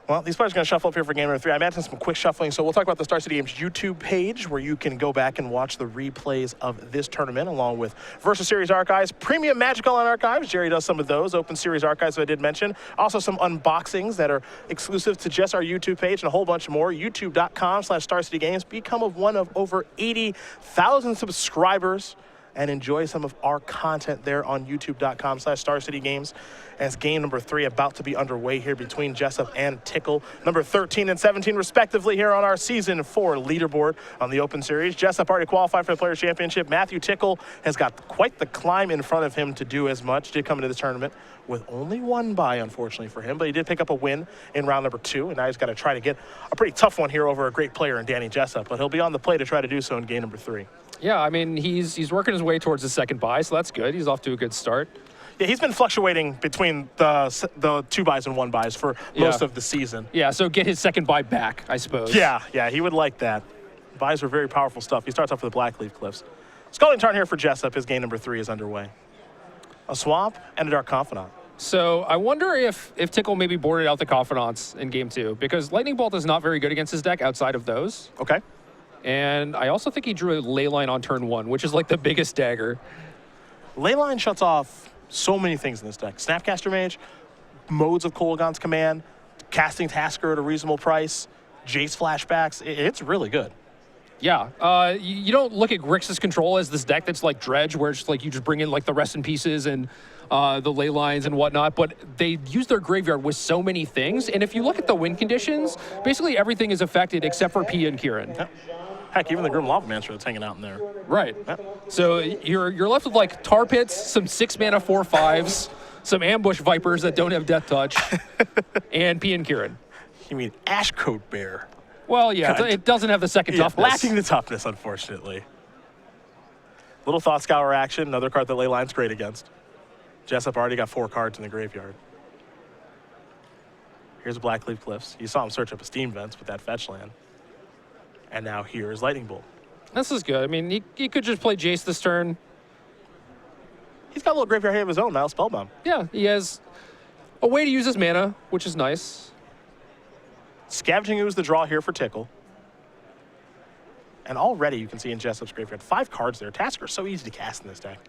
Well, these players are going to shuffle up here for game number 3. I imagine some quick shuffling, so we'll talk about the Star City Games YouTube page, where you can go back and watch the replays of this tournament, along with Versus Series Archives, Premium Magic Online Archives. Jerry does some of those. Open Series Archives, I did mention. Also some unboxings that are exclusive to just our YouTube page, and a whole bunch more. YouTube.com/StarCityGames. Become one of over 80,000 subscribers and enjoy some of our content there on youtube.com/StarCityGames, as game number 3 about to be underway here between Jessup and Tickal. Number 13 and 17 respectively here on our Season 4 leaderboard on the Open Series. Jessup already qualified for the Players' Championship. Matthew Tickal has got quite the climb in front of him to do as much. Did come into the tournament with only 1 bye, unfortunately for him, but he did pick up a win in round number 2, and now he's got to try to get a pretty tough one here over a great player in Danny Jessup, but he'll be on the play to try to do so in game number 3. Yeah, I mean, he's working his way towards the second bye, so that's good. He's off to a good start. Yeah, he's been fluctuating between the 2 buys and 1 buys for most of the season. Yeah, so get his second bye back, I suppose. Yeah, he would like that. Buys are very powerful stuff. He starts off with the Blackleaf Cliffs. Scalding Tarn here for Jessup. His game number 3 is underway. A Swamp and a Dark Confidant. So I wonder if Tickal maybe boarded out the Confidants in game 2, because Lightning Bolt is not very good against his deck outside of those. Okay. And I also think he drew a Leyline on turn 1, which is like the biggest dagger. Leyline shuts off so many things in this deck. Snapcaster Mage, modes of Kolagon's command, casting Tasker at a reasonable price, Jace flashbacks. It's really good. Yeah, you don't look at Grixis Control as this deck that's like Dredge, where it's just like you just bring in like the Rest in Pieces and the Ley Lines and whatnot, but they use their graveyard with so many things. And if you look at the win conditions, basically everything is affected except for P and Kieran. Yep. Heck, even the Grim Lava Mancer that's hanging out in there. Right. Yep. So you're left with like Tar Pits, some 6-mana 4/5s, some Ambush Vipers that don't have Death Touch, and P and Kieran. You mean Ashcoat Bear? Well, yeah, it doesn't have the second toughness. Lacking the toughness, unfortunately. Little Thought Scour action, another card that Leyline's great against. Jessup already got 4 cards in the graveyard. Here's a Blackleaf Cliffs. You saw him search up a Steam Vents with that fetch land. And now here is Lightning Bolt. This is good. I mean, he could just play Jace this turn. He's got a little graveyard of his own now, Spellbound. Yeah, he has a way to use his mana, which is nice. Scavenging Ooze the draw here for Tickal. And already you can see in Jessup's graveyard, 5 cards there. Tasker so easy to cast in this deck.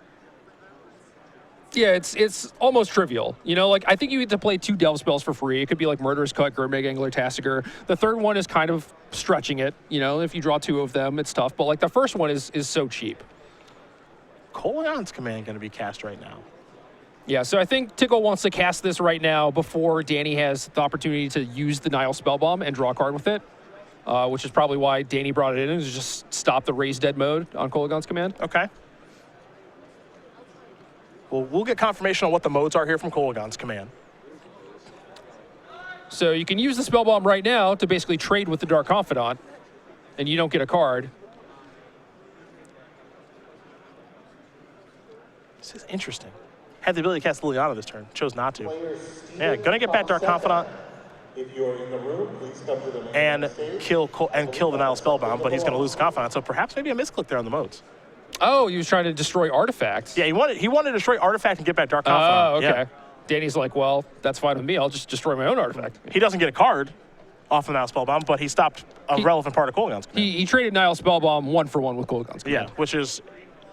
Yeah, it's almost trivial. You know, like, I think you get to play 2 Delve spells for free. It could be like Murderous Cut, Gurmag Angler, Tassiger. The third one is kind of stretching it. You know, if you draw 2 of them, it's tough. But like the first one is so cheap. Kolagon's command going to be cast right now. Yeah, so I think Tickal wants to cast this right now before Danny has the opportunity to use the Nile Spellbomb and draw a card with it. which is probably why Danny brought it in, is just stop the raise dead mode on Kolaghan's command. Okay. Well, we'll get confirmation on what the modes are here from Kolaghan's command. So you can use the spell bomb right now to basically trade with the Dark Confidant, and you don't get a card. This is interesting. Had the ability to cast Liliana this turn, chose not to. Yeah, gonna get back Dark Confidant. If you're in the room, please come to the main And stage. kill the Nile Spellbound, but he's gonna lose Confidant, so perhaps maybe a misclick there on the modes. Oh, he was trying to destroy artifacts. Yeah, he wanted to destroy Artifact and get back Dark Confidant. Oh, okay. Yeah. Danny's like, well, that's fine with me. I'll just destroy my own artifact. He doesn't get a card off the Nile Spellbound, but he stopped a relevant part of Kolaghan's command. He traded Nile Spellbomb 1-for-1 with Kolaghan's command. Yeah, which is,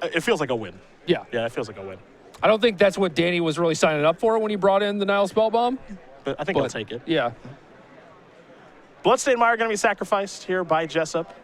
it feels like a win. Yeah. Yeah, it feels like a win. I don't think that's what Danny was really signing up for when he brought in the Nile Spellbomb. But I think I'll take it. Yeah. Bloodstained Mire going to be sacrificed here by Jessup.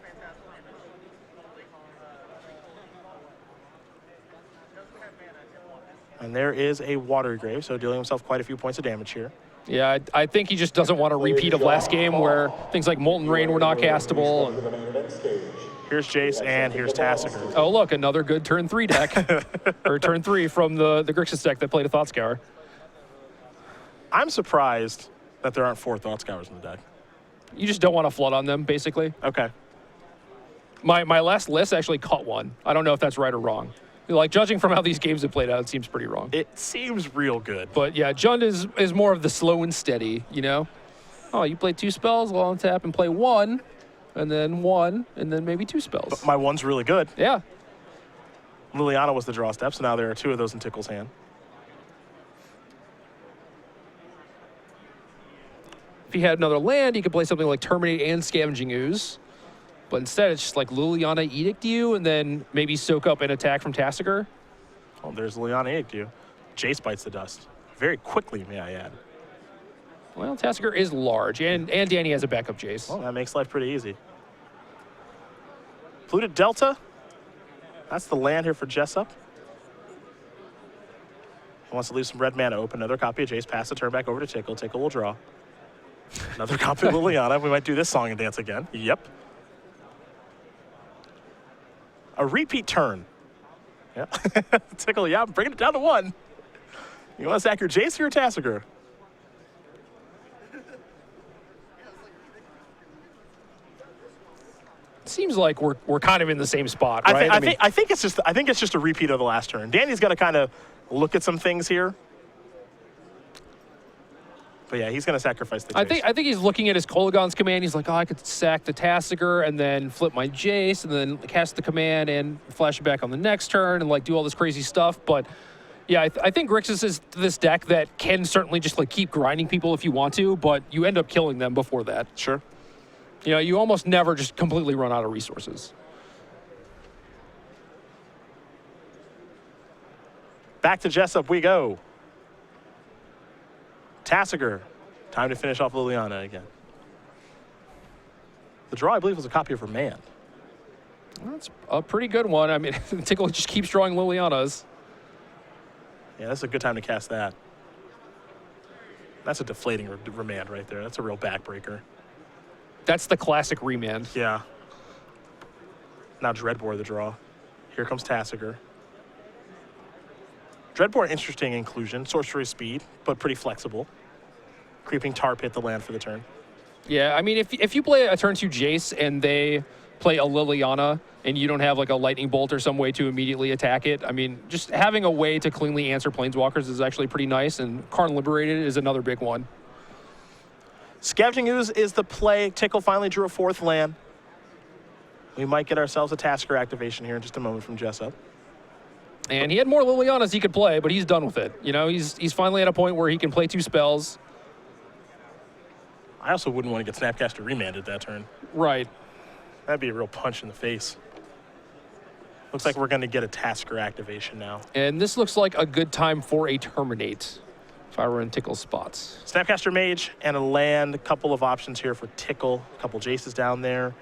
And there is a Water Grave, so dealing himself quite a few points of damage here. Yeah, I think he just doesn't want a repeat of last game where things like Molten Rain were not castable. To the main event stage. Here's Jace, and here's Tassiger. Oh, look, another good turn 3 deck. Or turn 3 from the Grixis deck that played a Thought Scour. I'm surprised that there aren't 4 Thought Scours in the deck. You just don't want to flood on them, basically. Okay. My last list actually caught one. I don't know if that's right or wrong. Like, judging from how these games have played out, it seems pretty wrong. It seems real good. But yeah, Jund is more of the slow and steady, you know? Oh, you play 2 spells, while on tap, and play 1, and then maybe 2 spells. My one's really good. Yeah. Liliana was the draw step, so now there are 2 of those in Tickal's hand. If he had another land, he could play something like Terminate and Scavenging Ooze. But instead, it's just like Liliana Edict you, and then maybe soak up an attack from Tassiger. Oh, there's Liliana Edict you. Jace bites the dust. Very quickly, may I add. Well, Tassiger is large, and Danny has a backup Jace. Well, that makes life pretty easy. Polluted Delta. That's the land here for Jessup. He wants to leave some red mana open. Another copy of Jace. Pass the turn back over to Tickal. Tickal will draw. Another copy of Liliana. We might do this song and dance again. Yep. A repeat turn. Yeah. Tickal, yeah, I'm bringing it down to 1. You want to sack your Jace or your Tassiger? Seems like we're kind of in the same spot, right? I think it's just a repeat of the last turn. Danny's got to kind of look at some things here. But yeah, he's going to sacrifice the Jace. I think he's looking at his Kolaghan's command. He's like, oh, I could sack the Tassiger and then flip my Jace and then cast the command and flash it back on the next turn and like do all this crazy stuff. But yeah, I think Grixis is this deck that can certainly just like keep grinding people if you want to, but you end up killing them before that. Sure. You know, you almost never just completely run out of resources. Back to Jessup we go. Tassiger. Time to finish off Liliana again. The draw, I believe, was a copy of Remand. That's a pretty good one. I mean, Tickal just keeps drawing Lilianas. Yeah, that's a good time to cast that. That's a deflating Remand right there. That's a real backbreaker. That's the classic remand. Yeah. Now Dreadbore the draw. Here comes Tassiger. Dreadbore, interesting inclusion. Sorcery speed, but pretty flexible. Creeping Tar Pit the land for the turn. Yeah, I mean, if you play a turn 2 Jace and they play a Liliana and you don't have like a Lightning Bolt or some way to immediately attack it, I mean, just having a way to cleanly answer Planeswalkers is actually pretty nice, and Karn Liberated is another big one. Scavenging Ooze is the play. Tickal finally drew a 4th land. We might get ourselves a Tasker activation here in just a moment from Jessup. And he had more Lilianas he could play, but he's done with it. You know, he's finally at a point where he can play 2 spells. I also wouldn't want to get Snapcaster remanded that turn. Right. That'd be a real punch in the face. Looks like we're going to get a Tasker activation now. And this looks like a good time for a Terminate, if I were in Tickal's spots. Snapcaster Mage and a land. A couple of options here for Tickal. A couple Jaces down there.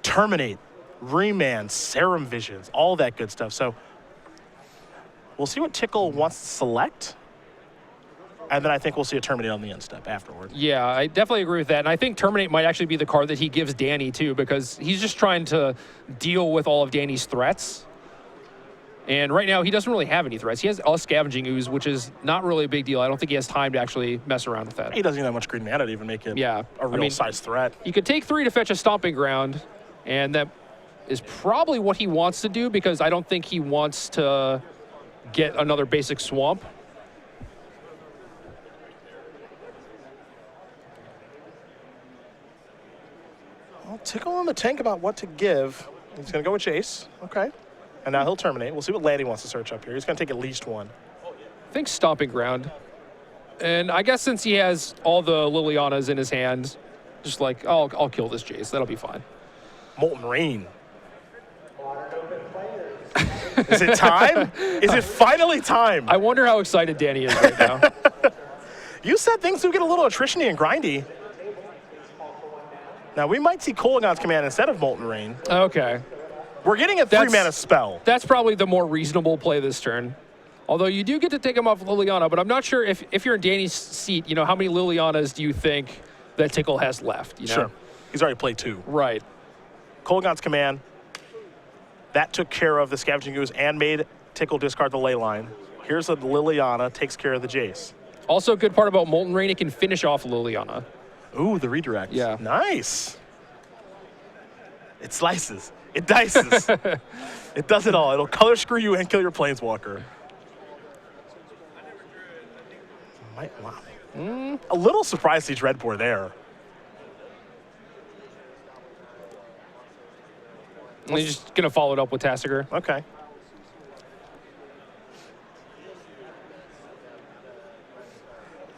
Terminate, Remand, Serum Visions, all that good stuff. So we'll see what Tickal wants to select. And then I think we'll see a Terminate on the end step afterward. Yeah, I definitely agree with that. And I think Terminate might actually be the card that he gives Danny, too, because he's just trying to deal with all of Danny's threats. And right now, he doesn't really have any threats. He has a Scavenging Ooze, which is not really a big deal. I don't think he has time to actually mess around with that. He doesn't even have much green mana to even make it Yeah, a real size threat. You could take 3 to fetch a Stomping Ground, and that is probably what he wants to do, because I don't think he wants to get another basic Swamp. Well, Tickal on the tank about what to give. He's going to go with Jace. Okay. And now he'll Terminate. We'll see what land he wants to search up here. He's going to take at least one. I think Stomping Ground. And I guess since he has all the Lilianas in his hand, just like, I'll kill this Jace. That'll be fine. Molten Rain. Is it time? Is it finally time? I wonder how excited Danny is right now. You said things would get a little attrition-y and grindy. Now, we might see Kolaghan's Command instead of Molten Rain. Okay. We're getting a 3-mana spell. That's probably the more reasonable play this turn. Although you do get to take him off Liliana, but I'm not sure if you're in Danny's seat, you know, how many Lilianas do you think that Tickal has left? You know? Sure. He's already played 2. Right. Kolaghan's Command. That took care of the Scavenging Ooze and made Tickal discard the Ley Line. Here's a Liliana, takes care of the Jace. Also, a good part about Molten Rain, it can finish off Liliana. Ooh, the redirect. Yeah. Nice. It slices. It dices. It does it all. It'll color screw you and kill your Planeswalker. Wow. A little surprised he's red board there. And he's just going to follow it up with Tasigur. Okay.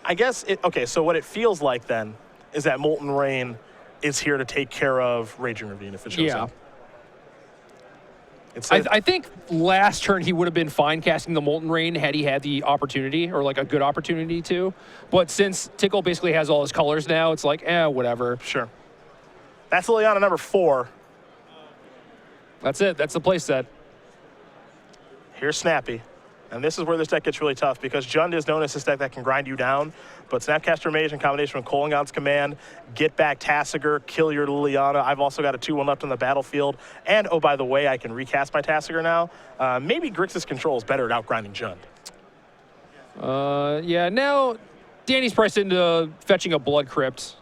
I guess okay, so what it feels like then is that Molten Rain is here to take care of Raging Ravine if it shows up. I think last turn he would have been fine casting the Molten Rain had he had the opportunity, or like a good opportunity to. But since Tickal basically has all his colors now, it's like, whatever. Sure. That's Liliana number 4. That's it. That's the play set. Here's Snappy. And this is where this deck gets really tough because Jund is known as this deck that can grind you down. But Snapcaster Mage in combination with Kolaghan's Command, get back Tasigur, kill your Liliana. I've also got a 2-1 left on the battlefield. And, oh, by the way, I can recast my Tasigur now. Maybe Grixis Control is better at outgrinding Jund. Yeah, now Danny's priced into fetching a Blood Crypt.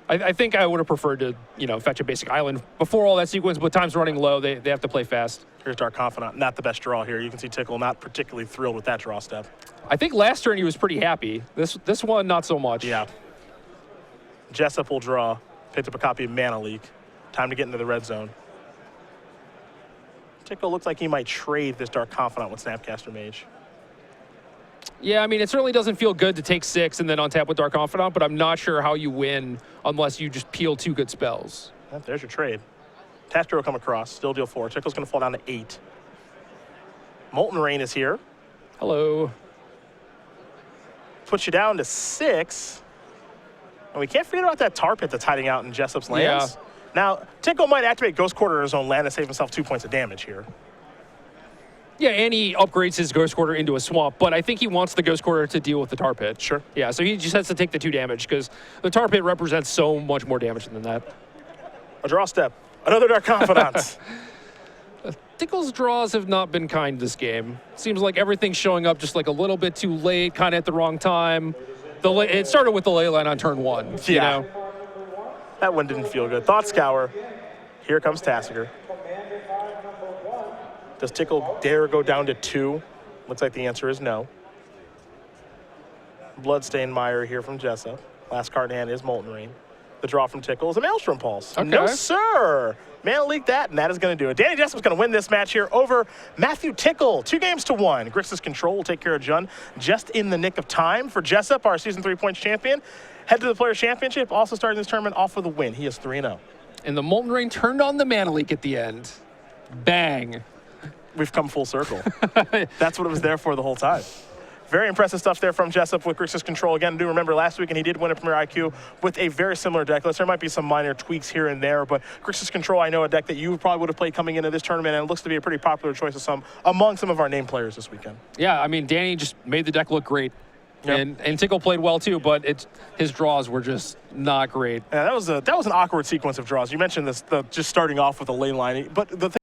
I think I would have preferred to, fetch a basic island before all that sequence, but time's running low. They have to play fast. Here's Dark Confidant. Not the best draw here. You can see Tickal not particularly thrilled with that draw step. I think last turn he was pretty happy. This one, not so much. Yeah. Jessup will draw. Picked up a copy of Mana Leak. Time to get into the red zone. Tickal looks like he might trade this Dark Confidant with Snapcaster Mage. Yeah, I mean, it certainly doesn't feel good to take 6 and then untap with Dark Confidant, but I'm not sure how you win unless you just peel 2 good spells. Well, there's your trade. Taster will come across, still deal 4. Tickle's going to fall down to 8. Molten Rain is here. Hello. Puts you down to 6. And we can't forget about that tar pit that's hiding out in Jessup's lands. Yeah. Now, Tickle might activate Ghost Quarter in his own land and save himself 2 points of damage here. Yeah, and he upgrades his Ghost Quarter into a swamp, but I think he wants the Ghost Quarter to deal with the tar pit. Sure. Yeah, so he just has to take the 2 damage because the tar pit represents so much more damage than that. A draw step. Another Dark Confidant. Tickle's draws have not been kind this game. Seems like everything's showing up just like a little bit too late, kind of at the wrong time. It started with the ley line on turn 1. Yeah. You know? That one didn't feel good. Thought Scour. Here comes Tasigur. Does Tickle dare go down to 2? Looks like the answer is no. Bloodstained Mire here from Jessup. Last card in hand is Molten Rain. The draw from Tickle is a Maelstrom Pulse. Okay. No, sir. Mana Leak that, and that is going to do it. Danny Jessup's going to win this match here over Matthew Tickle. 2-1. Grixis Control will take care of Jund just in the nick of time. For Jessup, our Season 3 points champion, head to the Players' Championship. Also starting this tournament off with a win. He is 3-0. And the Molten Rain turned on the Mana Leak at the end. Bang. We've come full circle. That's what it was there for the whole time. Very impressive stuff there from Jessup with Grixis Control. Again, do remember last week, and he did win a Premier IQ with a very similar deck list. There might be some minor tweaks here and there, but Grixis Control, I know a deck that you probably would have played coming into this tournament, and it looks to be a pretty popular choice among some of our name players this weekend. Yeah, I mean, Danny just made the deck look great. Yep. And Tickal played well too, but his draws were just not great. Yeah, that was an awkward sequence of draws. You mentioned this, just starting off with a lane line, but the thing